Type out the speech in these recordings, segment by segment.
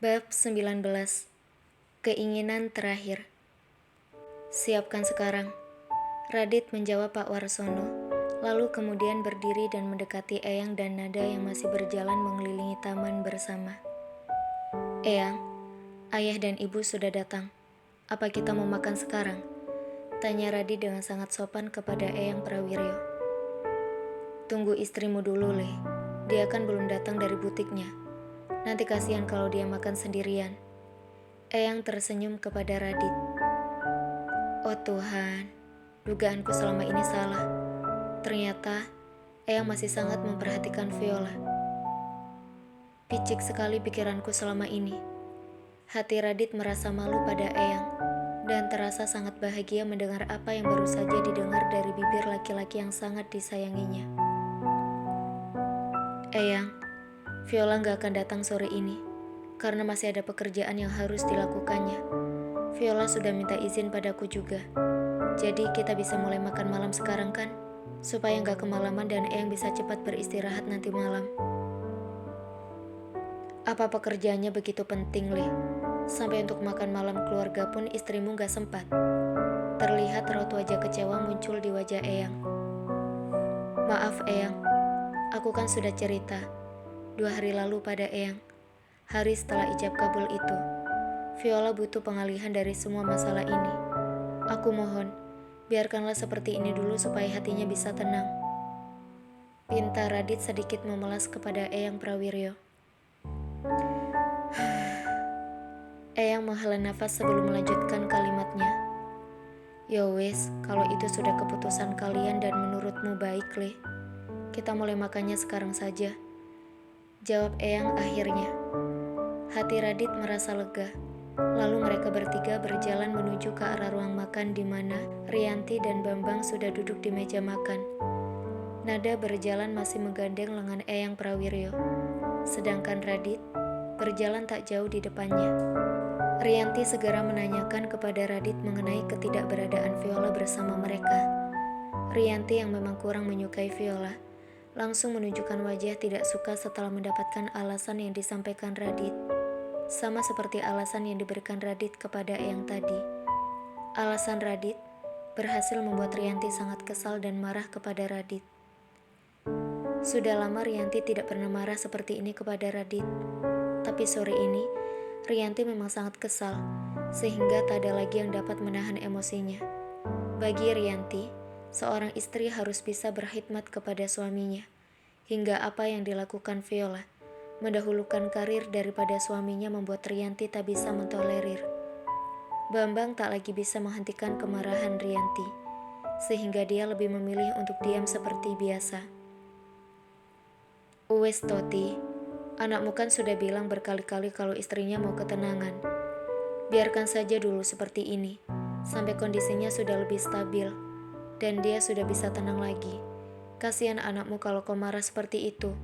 Bab 19. Keinginan terakhir. Siapkan sekarang, Radit menjawab Pak Warsono, lalu kemudian berdiri dan mendekati Eyang dan Nada yang masih berjalan mengelilingi taman bersama. Eyang, ayah dan ibu sudah datang. Apa kita mau makan sekarang? Tanya Radit dengan sangat sopan kepada Eyang Prawiryo. Tunggu istrimu dulu, Le. Dia kan belum datang dari butiknya. Nanti kasihan kalau dia makan sendirian. Eyang tersenyum kepada Radit. Oh Tuhan, dugaanku selama ini salah. Ternyata Eyang masih sangat memperhatikan Viola. Picik sekali pikiranku selama ini. Hati Radit merasa malu pada Eyang, dan terasa sangat bahagia mendengar apa yang baru saja didengar dari bibir laki-laki yang sangat disayanginya. Eyang, Viola gak akan datang sore ini, karena masih ada pekerjaan yang harus dilakukannya. Viola sudah minta izin padaku juga. Jadi kita bisa mulai makan malam sekarang kan? Supaya gak kemalaman dan Eyang bisa cepat beristirahat nanti malam. Apa pekerjaannya begitu penting, Le? Sampai untuk makan malam keluarga pun istrimu gak sempat. Terlihat raut wajah kecewa muncul di wajah Eyang. Maaf Eyang, aku kan sudah cerita 2 hari lalu pada Eyang. Hari setelah ijab kabul itu, Viola butuh pengalihan dari semua masalah ini. Aku mohon, biarkanlah seperti ini dulu supaya hatinya bisa tenang. Pinta Radit sedikit memelas kepada Eyang Prawiryo. Eyang menghela nafas sebelum melanjutkan kalimatnya. Ya wes, kalau itu sudah keputusan kalian dan menurutmu baik, Le. Kita mulai makannya sekarang saja. Jawab Eyang akhirnya. Hati Radit merasa lega. Lalu mereka bertiga berjalan menuju ke arah ruang makan di mana Rianti dan Bambang sudah duduk di meja makan. Nada berjalan masih menggandeng lengan Eyang Prawiryo, sedangkan Radit berjalan tak jauh di depannya. Rianti segera menanyakan kepada Radit mengenai ketidakberadaan Viola bersama mereka. Rianti yang memang kurang menyukai Viola langsung menunjukkan wajah tidak suka setelah mendapatkan alasan yang disampaikan Radit. Sama seperti alasan yang diberikan Radit kepada Eyang tadi. Alasan Radit berhasil membuat Rianti sangat kesal dan marah kepada Radit. Sudah lama Rianti tidak pernah marah seperti ini kepada Radit. Tapi sore ini, Rianti memang sangat kesal, sehingga tak ada lagi yang dapat menahan emosinya. Bagi Rianti, seorang istri harus bisa berkhidmat kepada suaminya. Hingga apa yang dilakukan Viola, mendahulukan karir daripada suaminya membuat Rianti tak bisa mentolerir. Bambang tak lagi bisa menghentikan kemarahan Rianti, sehingga dia lebih memilih untuk diam seperti biasa. Uwes Toti, anakmu kan sudah bilang berkali-kali kalau istrinya mau ketenangan. Biarkan saja dulu seperti ini, sampai kondisinya sudah lebih stabil, dan dia sudah bisa tenang lagi. Kasihan anakmu kalau kau marah seperti itu.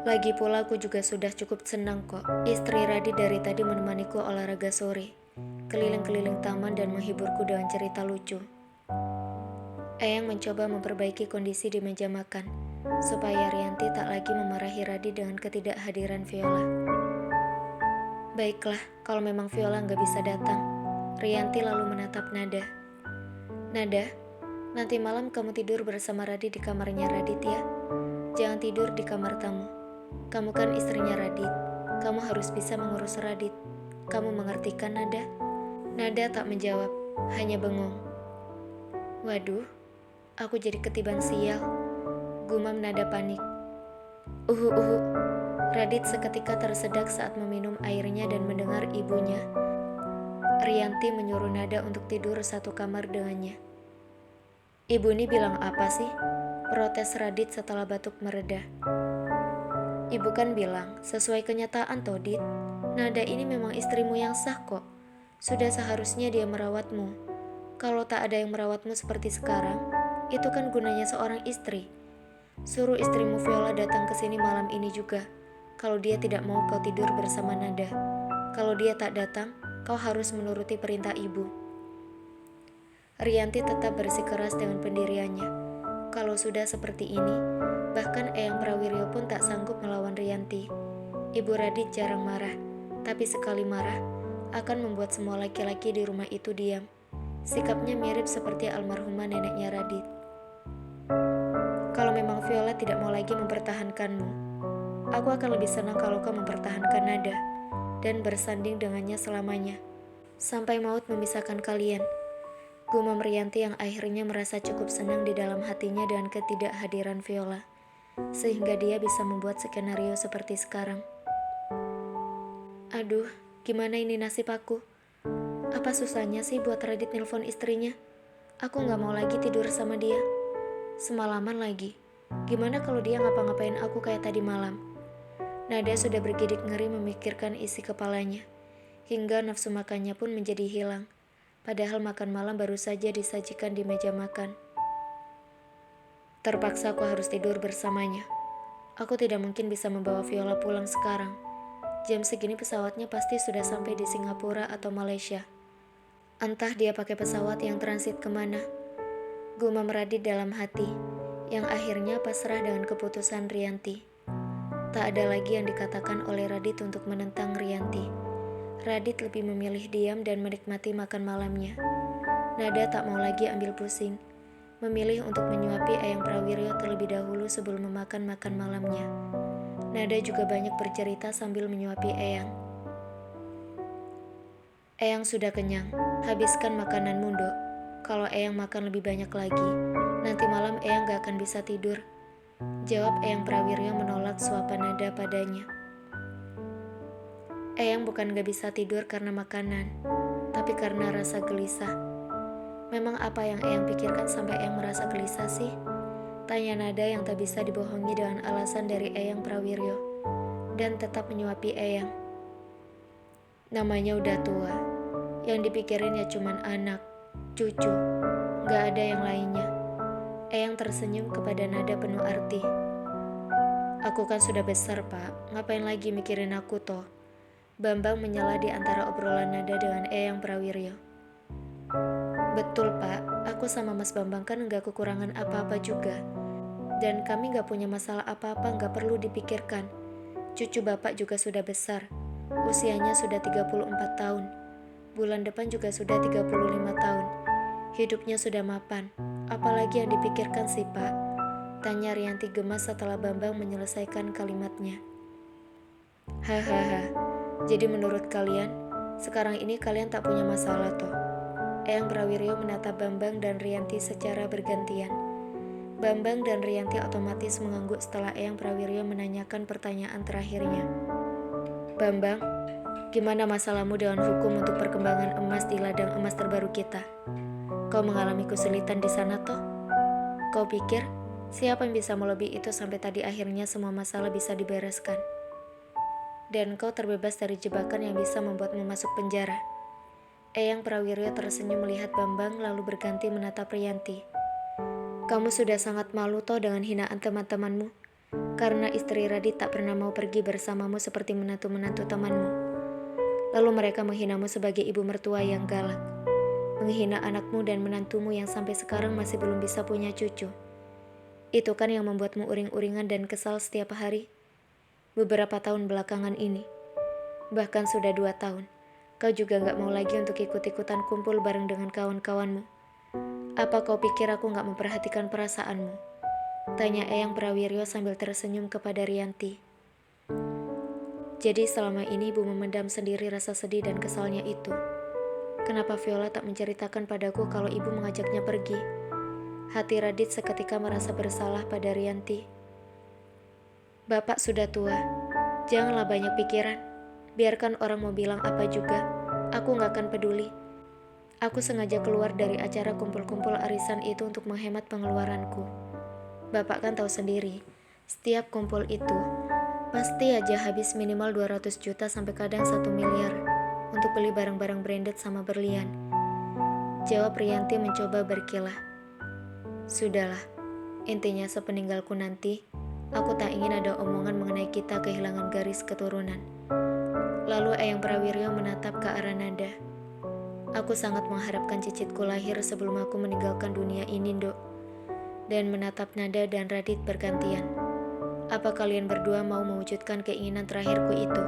Lagi pula aku juga sudah cukup senang kok. Istri Radit dari tadi menemaniku olahraga sore, keliling-keliling taman dan menghiburku dengan cerita lucu. Eyang mencoba memperbaiki kondisi di meja makan, supaya Rianti tak lagi memarahi Radit dengan ketidakhadiran Viola. Baiklah, kalau memang Viola nggak bisa datang. Rianti lalu menatap Nada. Nada, nanti malam kamu tidur bersama Radit di kamarnya Radit ya. Jangan tidur di kamar tamu. Kamu kan istrinya Radit. Kamu harus bisa mengurus Radit. Kamu mengerti kan, Nada? Nada tak menjawab, hanya bengong. Waduh, aku jadi ketiban sial. Gumam Nada panik. Uhu. Radit seketika tersedak saat meminum airnya dan mendengar ibunya, Rianti, menyuruh Nada untuk tidur satu kamar dengannya. Ibu ini bilang apa sih? Protes Radit setelah batuk mereda. Ibu kan bilang, sesuai kenyataan toh Dit. Nada ini memang istrimu yang sah kok. Sudah seharusnya dia merawatmu. Kalau tak ada yang merawatmu seperti sekarang, itu kan gunanya seorang istri. Suruh istrimu Viola datang ke sini malam ini juga. Kalau dia tidak mau kau tidur bersama Nada. Kalau dia tak datang, kau harus menuruti perintah ibu. Rianti tetap bersikeras dengan pendiriannya. Kalau sudah seperti ini, bahkan Eyang Prawiryo pun tak sanggup melawan Rianti. Ibu Radit jarang marah, Tapi sekali marah, akan membuat semua laki-laki di rumah itu diam. Sikapnya mirip seperti almarhumah neneknya Radit. Kalau memang Viola tidak mau lagi mempertahankanmu, aku akan lebih senang kalau kau mempertahankan Nada dan bersanding dengannya selamanya. Sampai maut memisahkan kalian. Gumam Rianti yang akhirnya merasa cukup senang di dalam hatinya dengan ketidakhadiran Viola, sehingga dia bisa membuat skenario seperti sekarang. Aduh, gimana ini nasib aku? Apa susahnya sih buat Radit nelpon istrinya? Aku gak mau lagi tidur sama dia. Semalaman lagi. Gimana kalau dia ngapa-ngapain aku kayak tadi malam? Nada sudah bergidik ngeri memikirkan isi kepalanya, hingga nafsu makannya pun menjadi hilang. Padahal makan malam baru saja disajikan di meja makan. Terpaksa aku harus tidur bersamanya. Aku tidak mungkin bisa membawa Viola pulang sekarang. Jam segini pesawatnya pasti sudah sampai di Singapura atau Malaysia. Entah dia pakai pesawat yang transit kemana. Gumam Radit dalam hati, yang akhirnya pasrah dengan keputusan Rianti. Tak ada lagi yang dikatakan oleh Radit untuk menentang Rianti. Radit lebih memilih diam dan menikmati makan malamnya. Nada tak mau lagi ambil pusing, memilih untuk menyuapi Eyang Prawiryo terlebih dahulu sebelum memakan makan malamnya. Nada juga banyak bercerita sambil menyuapi Eyang. Eyang sudah kenyang, habiskan makananmu, Dok. Kalau Eyang makan lebih banyak lagi, nanti malam Eyang gak akan bisa tidur. Jawab Eyang Prawiryo menolak suapan Nada padanya. Eyang bukan gak bisa tidur karena makanan, tapi karena rasa gelisah. Memang apa yang Eyang pikirkan sampai Eyang merasa gelisah sih? Tanya Nada yang tak bisa dibohongi dengan alasan dari Eyang Prawiryo, dan tetap menyuapi Eyang. Namanya udah tua, yang dipikirin ya cuman anak, cucu, gak ada yang lainnya. Eyang tersenyum kepada Nada penuh arti. Aku kan sudah besar, Pak, ngapain lagi mikirin aku toh? Bambang menyela di antara obrolan Nada dengan Eyang Prawiryo. Betul, Pak, aku sama Mas Bambang kan nggak kekurangan apa-apa juga. Dan kami nggak punya masalah apa-apa, nggak perlu dipikirkan. Cucu Bapak juga sudah besar, usianya sudah 34 tahun. Bulan depan juga sudah 35 tahun. Hidupnya sudah mapan, apalagi yang dipikirkan sih, Pak? Tanya Rianti gemas setelah Bambang menyelesaikan kalimatnya. Hahaha. Jadi menurut kalian, sekarang ini kalian tak punya masalah toh? Eyang Prawiryo menatap Bambang dan Rianti secara bergantian. Bambang dan Rianti otomatis mengangguk setelah Eyang Prawiryo menanyakan pertanyaan terakhirnya. Bambang, gimana masalahmu dengan hukum untuk perkembangan emas di ladang emas terbaru kita? Kau mengalami kesulitan di sana toh? Kau pikir, siapa yang bisa melebihi itu sampai tadi akhirnya semua masalah bisa dibereskan? Dan kau terbebas dari jebakan yang bisa membuatmu masuk penjara. Eyang Prawiryo tersenyum melihat Bambang lalu berganti menatap Rianti. Kamu sudah sangat malu toh dengan hinaan teman-temanmu, karena istri Radit tak pernah mau pergi bersamamu seperti menantu-menantu temanmu. Lalu mereka menghinamu sebagai ibu mertua yang galak, menghina anakmu dan menantumu yang sampai sekarang masih belum bisa punya cucu. Itu kan yang membuatmu uring-uringan dan kesal setiap hari. Beberapa tahun belakangan ini, bahkan sudah 2 tahun, kau juga gak mau lagi untuk ikut-ikutan kumpul bareng dengan kawan-kawanmu. Apa kau pikir aku gak memperhatikan perasaanmu? Tanya Eyang Prawiryo sambil tersenyum kepada Rianti. Jadi selama ini ibu memendam sendiri rasa sedih dan kesalnya itu. Kenapa Viola tak menceritakan padaku kalau ibu mengajaknya pergi? Hati Radit seketika merasa bersalah pada Rianti. Bapak sudah tua, janganlah banyak pikiran. Biarkan orang mau bilang apa juga, aku gak akan peduli. Aku sengaja keluar dari acara kumpul-kumpul arisan itu untuk menghemat pengeluaranku. Bapak kan tahu sendiri, setiap kumpul itu pasti aja habis minimal 200 juta sampai kadang 1 miliar untuk beli barang-barang branded sama berlian. Jawab Rianti mencoba berkilah. Sudahlah, intinya sepeninggalku nanti, aku tak ingin ada omongan mengenai kita kehilangan garis keturunan. Lalu Eyang Prawiryo menatap ke arah Nada. Aku sangat mengharapkan cicitku lahir sebelum aku meninggalkan dunia ini, Dok. Dan menatap Nada dan Radit bergantian. Apa kalian berdua mau mewujudkan keinginan terakhirku itu?